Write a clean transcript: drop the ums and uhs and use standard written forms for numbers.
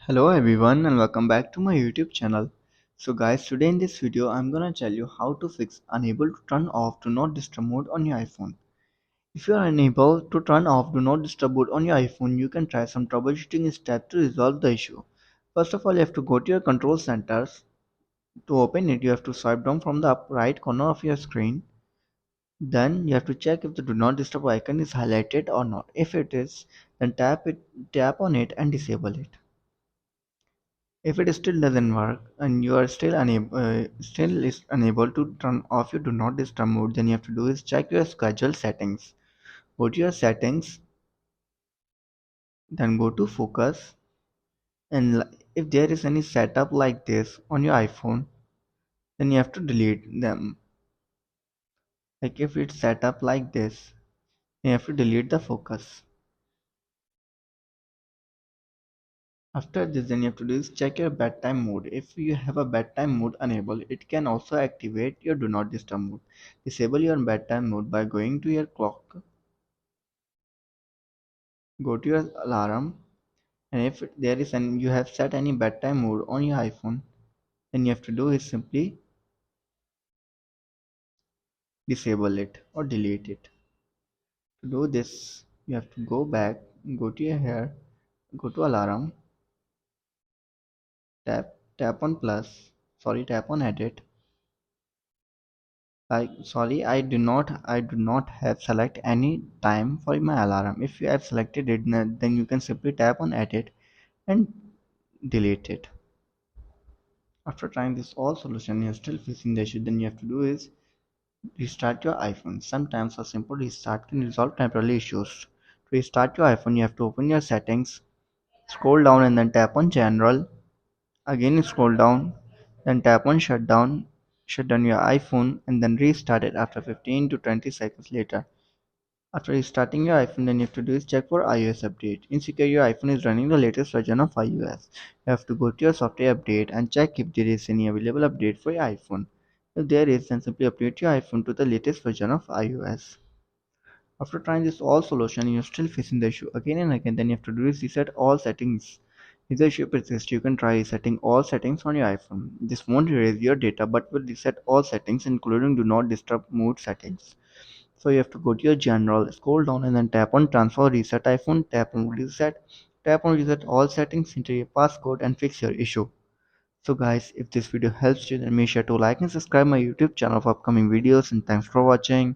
Hello everyone and welcome back to my YouTube channel. So guys, today in this video I'm gonna tell you how to fix unable to turn off do not disturb mode on your iPhone. If you are unable to turn off do not disturb mode on your iPhone, you can try some troubleshooting steps to resolve the issue. First of all, you have to go to your control centers. To open it, you have to swipe down from the up right corner of your screen. Then you have to check if the do not disturb icon is highlighted or not. If it is, then tap on it and disable it. If it still doesn't work and you are still unable to turn off your do not disturb mode, then you have to do is check your schedule settings. Go to your settings, then go to focus, and if there is any setup like this on your iPhone, then you have to delete them. Like if it's set up like this, you have to delete the focus. After this, then you have to do is check your bedtime mode. If you have a bedtime mode enabled, it can also activate your do not disturb mode. Disable your bedtime mode by going to your clock, go to your alarm, and if there is and you have set any bedtime mode on your iPhone, then you have to do is simply disable it or delete it. To do this, you have to go back, go to your hair, go to alarm, tap on plus, sorry, tap on edit. Sorry, I do not have select any time for my alarm. If you have selected it, then you can simply tap on edit and delete it. After trying this all solution, you're still facing the issue, then you have to do is restart your iPhone. Sometimes a simple restart can resolve temporary issues. To restart your iPhone, you have to open your settings, scroll down and then tap on general. Again scroll down, then tap on shutdown. Shut down your iPhone and then restart it after 15 to 20 seconds later. After restarting your iPhone, then you have to do is check for iOS update. Ensure your iPhone is running the latest version of iOS. You have to go to your software update and check if there is any available update for your iPhone. If there is, then simply update your iPhone to the latest version of iOS. After trying this all solution, you're still facing the issue again and again, then you have to do is reset all settings. If the issue persists, you can try resetting all settings on your iPhone. This won't erase your data but will reset all settings including do not disturb mode settings. So you have to go to your general, scroll down and then tap on transfer reset iPhone, tap on reset all settings, enter your passcode and fix your issue. So guys, if this video helps you, then make sure to like and subscribe my YouTube channel for upcoming videos, and thanks for watching.